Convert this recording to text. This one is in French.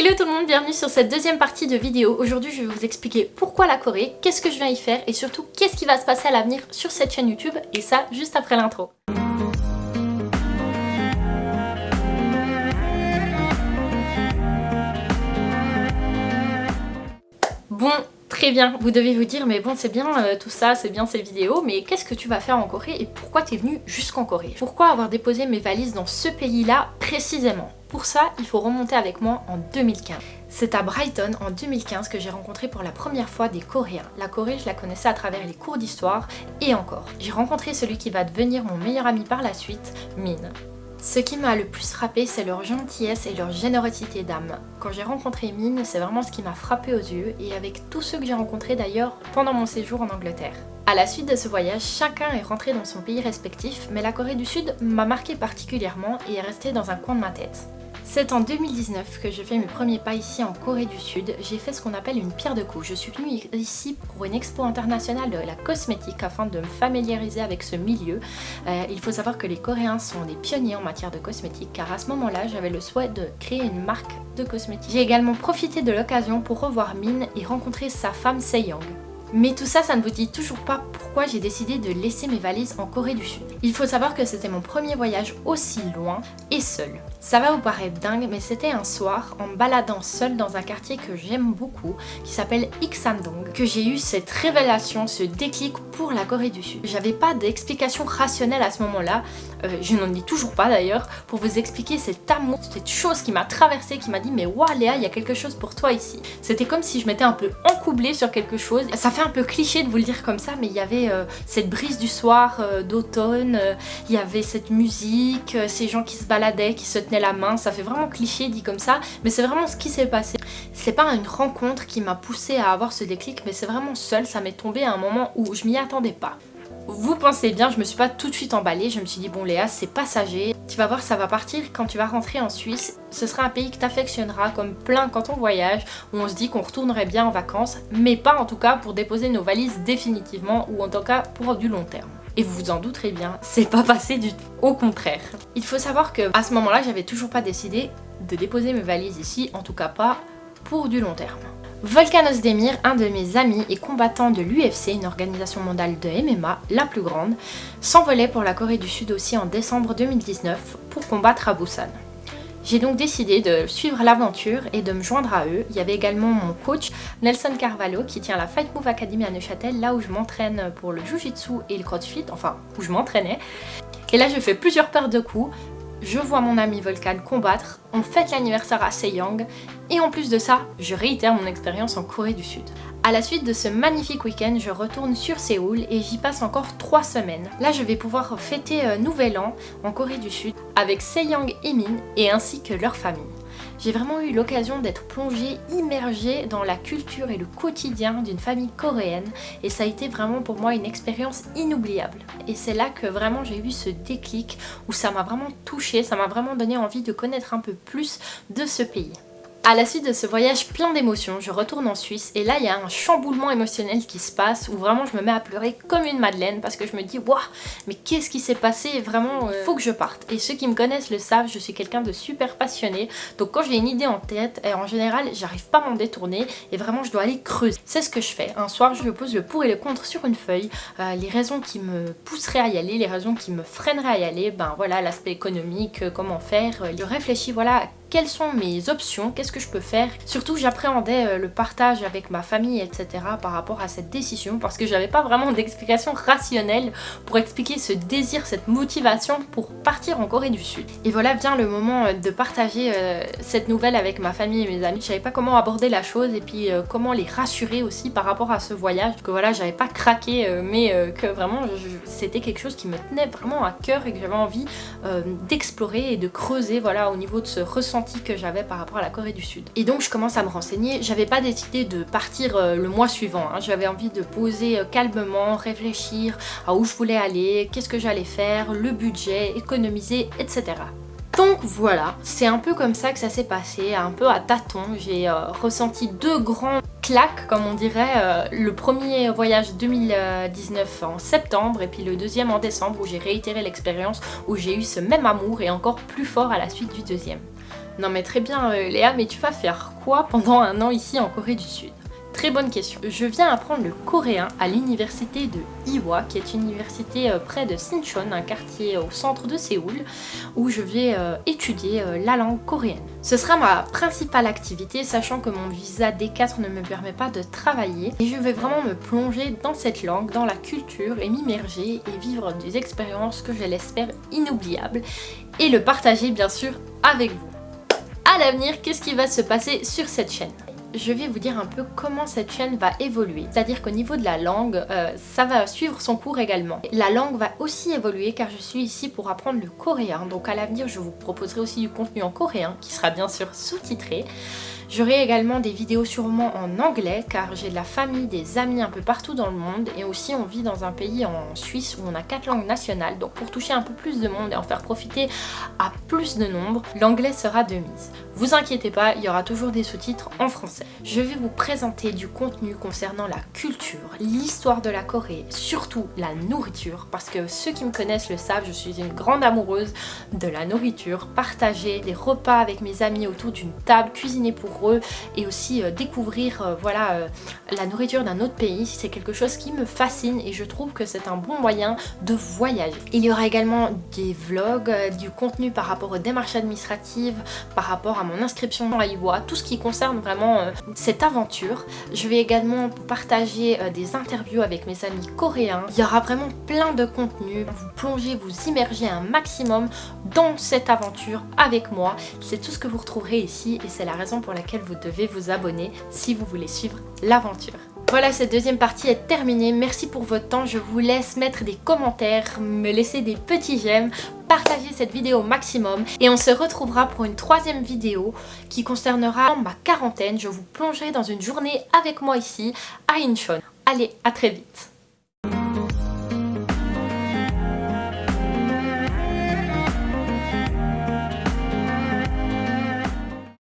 Hello tout le monde, bienvenue sur cette deuxième partie de vidéo. Aujourd'hui je vais vous expliquer pourquoi la Corée, qu'est-ce que je viens y faire et surtout qu'est-ce qui va se passer à l'avenir sur cette chaîne YouTube, et ça juste après l'intro. Bon, très bien, vous devez vous dire mais bon c'est bien tout ça, c'est bien ces vidéos, mais qu'est-ce que tu vas faire en Corée et pourquoi t'es venu jusqu'en Corée? Pourquoi avoir déposé mes valises dans ce pays-là précisément? Pour ça, il faut remonter avec moi en 2015. C'est à Brighton en 2015 que j'ai rencontré pour la première fois des Coréens. La Corée, je la connaissais à travers les cours d'histoire et encore. J'ai rencontré celui qui va devenir mon meilleur ami par la suite, Min. Ce qui m'a le plus frappé, c'est leur gentillesse et leur générosité d'âme. Quand j'ai rencontré Min, c'est vraiment ce qui m'a frappé aux yeux, et avec tous ceux que j'ai rencontrés d'ailleurs pendant mon séjour en Angleterre. À la suite de ce voyage, chacun est rentré dans son pays respectif, mais la Corée du Sud m'a marqué particulièrement et est restée dans un coin de ma tête. C'est en 2019 que je fais mes premiers pas ici en Corée du Sud. J'ai fait ce qu'on appelle une pierre de coups. Je suis venue ici pour une expo internationale de la cosmétique afin de me familiariser avec ce milieu. Il faut savoir que les Coréens sont des pionniers en matière de cosmétique, car à ce moment-là j'avais le souhait de créer une marque de cosmétique. J'ai également profité de l'occasion pour revoir Min et rencontrer sa femme Sejong. Mais tout ça, ça ne vous dit toujours pas pourquoi j'ai décidé de laisser mes valises en Corée du Sud. Il faut savoir que c'était mon premier voyage aussi loin et seul. Ça va vous paraître dingue, mais c'était un soir, en me baladant seule dans un quartier que j'aime beaucoup, qui s'appelle Iksan-dong, que j'ai eu cette révélation, ce déclic pour la Corée du Sud. J'avais pas d'explication rationnelle à ce moment-là, je n'en ai toujours pas d'ailleurs, pour vous expliquer cet amour, cette chose qui m'a traversée, qui m'a dit mais waouh Léa, il y a quelque chose pour toi ici. C'était comme si je m'étais un peu encoublée sur quelque chose. Ça fait un peu cliché de vous le dire comme ça, mais il y avait cette brise du soir d'automne, il y avait cette musique, ces gens qui se baladaient, qui se tenaient la main. Ça fait vraiment cliché dit comme ça, mais c'est vraiment ce qui s'est passé. C'est pas une rencontre qui m'a poussée à avoir ce déclic, mais c'est vraiment seul, ça m'est tombé à un moment où je m'y attendais pas. Vous pensez bien, je me suis pas tout de suite emballée, je me suis dit bon Léa, c'est passager, tu vas voir ça va partir quand tu vas rentrer en Suisse, ce sera un pays que t'affectionneras comme plein quand on voyage, où on se dit qu'on retournerait bien en vacances, mais pas en tout cas pour déposer nos valises définitivement, ou en tout cas pour du long terme. Et vous vous en douterez bien, c'est pas passé du tout, au contraire. Il faut savoir que à ce moment-là, j'avais toujours pas décidé de déposer mes valises ici, en tout cas pas pour du long terme. Volkan Ozdemir, un de mes amis et combattant de l'UFC, une organisation mondiale de MMA, la plus grande, s'envolait pour la Corée du Sud aussi en décembre 2019 pour combattre à Busan. J'ai donc décidé de suivre l'aventure et de me joindre à eux. Il y avait également mon coach Nelson Carvalho qui tient la Fight Move Academy à Neuchâtel, là où je m'entraîne pour le Jiu-Jitsu et le CrossFit, enfin où je m'entraînais. Et là je fais plusieurs paires de coups. Je vois mon ami Volkan combattre, on fête l'anniversaire à Sejong et en plus de ça, je réitère mon expérience en Corée du Sud. À la suite de ce magnifique week-end, je retourne sur Séoul et j'y passe encore 3 semaines. Là, je vais pouvoir fêter Nouvel An en Corée du Sud avec Sejong et Min et ainsi que leur famille. J'ai vraiment eu l'occasion d'être plongée, immergée dans la culture et le quotidien d'une famille coréenne et ça a été vraiment pour moi une expérience inoubliable. Et c'est là que vraiment j'ai eu ce déclic où ça m'a vraiment touchée, ça m'a vraiment donné envie de connaître un peu plus de ce pays. À la suite de ce voyage plein d'émotions, je retourne en Suisse et là il y a un chamboulement émotionnel qui se passe où vraiment je me mets à pleurer comme une madeleine parce que je me dis waouh, mais qu'est-ce qui s'est passé, vraiment faut que je parte. Et ceux qui me connaissent le savent, je suis quelqu'un de super passionné, donc quand j'ai une idée en tête, en général j'arrive pas à m'en détourner et vraiment je dois aller creuser. C'est ce que je fais, un soir je pose le pour et le contre sur une feuille, les raisons qui me pousseraient à y aller, les raisons qui me freineraient à y aller, ben voilà l'aspect économique, comment faire, je réfléchis voilà quelles sont mes options, qu'est-ce que je peux faire. Surtout j'appréhendais le partage avec ma famille etc. par rapport à cette décision parce que j'avais pas vraiment d'explication rationnelle pour expliquer ce désir, cette motivation pour partir en Corée du Sud. Et voilà vient le moment de partager cette nouvelle avec ma famille et mes amis. Je savais pas comment aborder la chose et puis comment les rassurer aussi par rapport à ce voyage, que voilà j'avais pas craqué mais que vraiment c'était quelque chose qui me tenait vraiment à cœur et que j'avais envie d'explorer et de creuser voilà au niveau de ce ressenti que j'avais par rapport à la Corée du Sud. Et donc je commence à me renseigner, j'avais pas décidé de partir le mois suivant, hein. J'avais envie de poser calmement, réfléchir à où je voulais aller, qu'est-ce que j'allais faire, le budget, économiser, etc. Donc voilà, c'est un peu comme ça que ça s'est passé, un peu à tâtons. J'ai ressenti 2 grands claques, comme on dirait. Le premier voyage 2019 en septembre et puis le deuxième en décembre où j'ai réitéré l'expérience, où j'ai eu ce même amour et encore plus fort à la suite du deuxième. Non mais très bien Léa, mais tu vas faire quoi pendant un an ici en Corée du Sud? Très bonne question. Je viens apprendre le coréen à l'université de Iwa, qui est une université près de Sinchon, un quartier au centre de Séoul, où je vais étudier la langue coréenne. Ce sera ma principale activité, sachant que mon visa D4 ne me permet pas de travailler. Et je vais vraiment me plonger dans cette langue, dans la culture, et m'immerger et vivre des expériences que je l'espère inoubliables, et le partager bien sûr avec vous. À l'avenir, qu'est-ce qui va se passer sur cette chaîne? Je vais vous dire un peu comment cette chaîne va évoluer. C'est-à-dire qu'au niveau de la langue, ça va suivre son cours également. La langue va aussi évoluer car je suis ici pour apprendre le coréen. Donc à l'avenir, je vous proposerai aussi du contenu en coréen qui sera bien sûr sous-titré. J'aurai également des vidéos sûrement en anglais car j'ai de la famille, des amis un peu partout dans le monde et aussi on vit dans un pays en Suisse où on a 4 langues nationales, donc pour toucher un peu plus de monde et en faire profiter à plus de nombre, l'anglais sera de mise. Vous inquiétez pas, il y aura toujours des sous-titres en français. Je vais vous présenter du contenu concernant la culture, l'histoire de la Corée, surtout la nourriture, parce que ceux qui me connaissent le savent, je suis une grande amoureuse de la nourriture, partager des repas avec mes amis autour d'une table, cuisiner pour eux et aussi découvrir la nourriture d'un autre pays, c'est quelque chose qui me fascine et je trouve que c'est un bon moyen de voyager. Il y aura également des vlogs, du contenu par rapport aux démarches administratives, par rapport à mon inscription à Iwa, tout ce qui concerne vraiment cette aventure. Je vais également partager des interviews avec mes amis coréens. Il y aura vraiment plein de contenu, vous plongez, vous immergez un maximum dans cette aventure avec moi. C'est tout ce que vous retrouverez ici et c'est la raison pour laquelle vous devez vous abonner si vous voulez suivre l'aventure. Voilà, cette deuxième partie est terminée. Merci pour votre temps. Je vous laisse mettre des commentaires, me laisser des petits j'aime, partager cette vidéo au maximum. Et on se retrouvera pour une troisième vidéo qui concernera ma quarantaine. Je vous plongerai dans une journée avec moi ici à Incheon. Allez, à très vite.